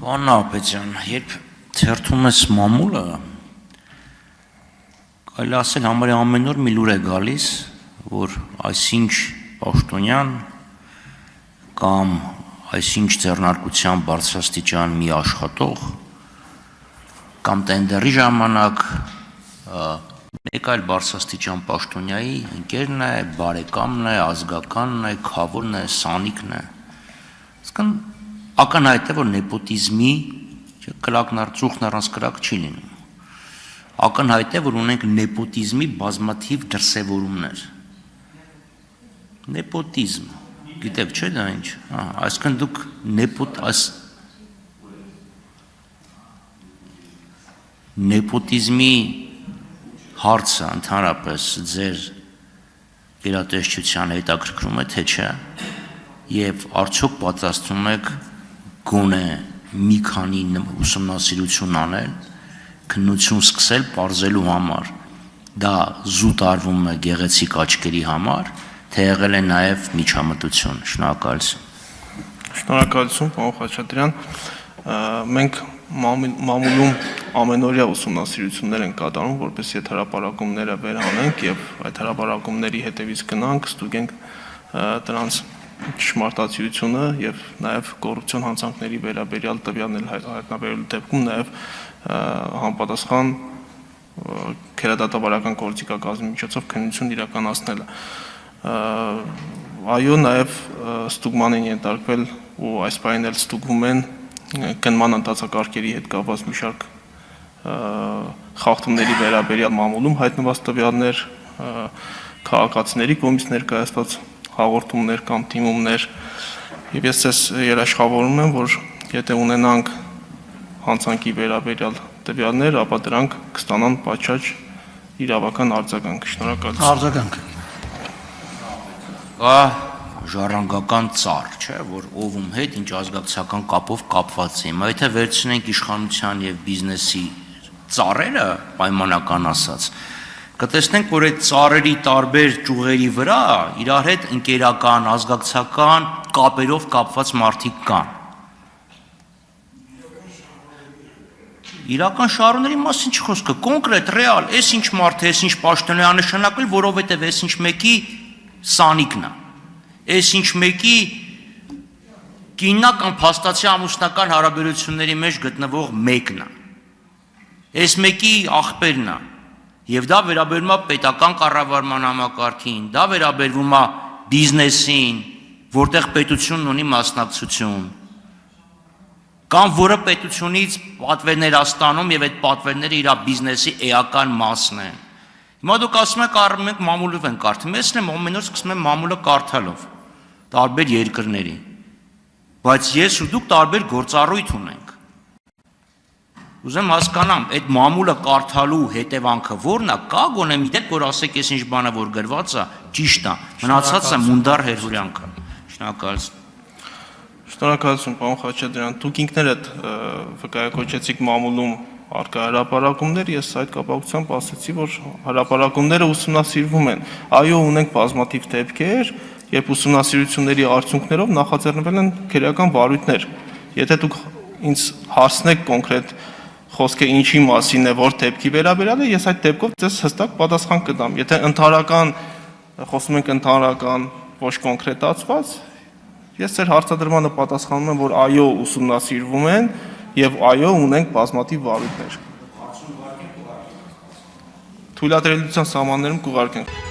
Պարոն Աբեջան, երբ թերթում ես մամուլը, կարելի ասել համարյա ամեն օր մի լուր է գալիս, որ այսինչ պաշտոնյան կամ այսինչ ձեռնարկության բարձրաստիճան մի աշխատող կամ տենդերի ժամանակ մեկ այլ բարձրաստիճան պաշտոնյայի ընկերն է, բարեկամն է, ազգականն է, քավորն է, սանիկն է։ Իսկն ակնհայտ է, որ նեպոտիզմի կրակն առանց կրակ չի լինում։ Ակնհայտ է, որ ունենք նեպոտիզմի բազմաթիվ դրսևորումներ։ Նեպոտիզմ, գիտեք չէ՞ դա ինչ։ Այսինքն դուք նեպոտիզմի հարցը ընդհանրապես ձեր գերատեսչության հետաքրքրում է, թե չէ, եւ արդյոք պատրաստվում եք գոնե մի քանի ուսումնասիրություն անել, քննություն սկսել պարզելու համար, դա զուտ արվում է գեղեցիկ աչքերի համար, թե եղել է նաեւ միջամտություն։ Շնորհակալություն։ Շնորհակալություն, պարոն Խաչատրյան։ Մենք մամուլում ամենօրյա ուսումնասիրություններ են կատարում, որպեսզի այդ հրապարակումները վերանենք եւ այդ հրապարակումների հետևից գնանք, ստուգենք դրանց ճշմարտացիությունը եւ նաեւ կոռուպցիոն հանցանքների վերաբերյալ տվյալներ հայտնաբերելու դեպքում նաեւ համապատասխան քերադատավարական գործիքակազմի միջոցով քննություն իրականացնելը։ Այո, նաեւ ստուգման են ենթարկվել ու այս պահին էլ ստուգվում են գնման ընթացակարգերի հետ կապված մի շարք խախտումների վերաբերյալ մամուլում հայտնված տվյալներ, քաղաքացիների կողմից ներկայացված հաղորդումներ կամ թիմումներ, եւ ես ձեզ երաշխավորում եմ, որ եթե ունենանք հանցանքի վերաբերյալ տվյալներ, ապա դրանք կստանան պատշաճ իրավական արձագանք։ Շնորհակալություն։ Արձագանք։ Ժառանգական ծառ, չէ, որ ով հետ ինչ ազգակցական կապով կապված է։ Հիմա եթե վերցնենք իշխանության եւ բիզնեսի ծառերը, պայմանական ասած, կտեսնենք, որ այդ ծառերի տարբեր ճյուղերի վրա իրար հետ ընկերական, ազգակցական կապերով կապված մարդիկ կան։ Իրական շահառուների մասին չի խոսքը, կոնկրետ, ռեալ, այս ինչ մարդ է, այս ինչ պաշտոն է աննշանակվել, որովհետեւ այս ինչ մեկի սանիկն է։ Այս ինչ մեկի կիննա կամ փաստացի ամուսնական հարաբերությունների մեջ գտնվող մեկն է։ Այս մեկի աղբերն է։ Եվ դա վերաբերում է պետական կառավարման համակարգին, դա վերաբերում է բիզնեսին, որտեղ պետությունն ունի մասնակցություն, կամ որը պետությունից պատվերներ է ստանում եւ այդ պատվերները իր բիզնեսի էական մասն են։ Հիմա դուք ասում եք առնում ենք մամուլով են կարդում, ես եմ ամեն օր սկսում եմ մամուլը կարդալով տարբեր երկրների, բայց ես ու դուք տարբեր գործառույթ ունենք։ Ուզեմ հասկանամ, այդ մամուլը կարդալու հետևանքը ո՞րն է, կա գոնե միտեք, որ ասեք ես ինչ բանը որ գրված է, ճիշտ է, մնացածը մունդար հերհուրյանք է։ Շնորհակալություն։ Շնորհակալություն, պարոն Խաչատրյան, դուք ինքներդ վկայակոչեցիք մամուլում առկա հրապարակումներ, ես այդ կապակցությամբ ասացի, որ հրապարակումները ուսումնասիրվում են։ Այո, ունենք բազմաթիվ դեպքեր, երբ ուսումնասիրությունների արդյունքներով նախաձեռնվել են քրեական վարույթներ։ Եթե դուք ինձ հարցնեք կոնկրետ խոսքը ինչի մասին է, որ դեպքի վերաբերյալ է, ես այդ դեպքով ձեզ հստակ պատասխան կտամ։ Եթե ընդհանրական խոսում ենք ընդհանրական, ոչ կոնկրետացված, ես ձեր հարցադրմանը պատասխանում եմ, որ այո, ուսումնասիրվում են եւ այո, ունենք բազմաթիվ վարույթներ։ Թույլատրելիության սահմաններում կուղարկենք։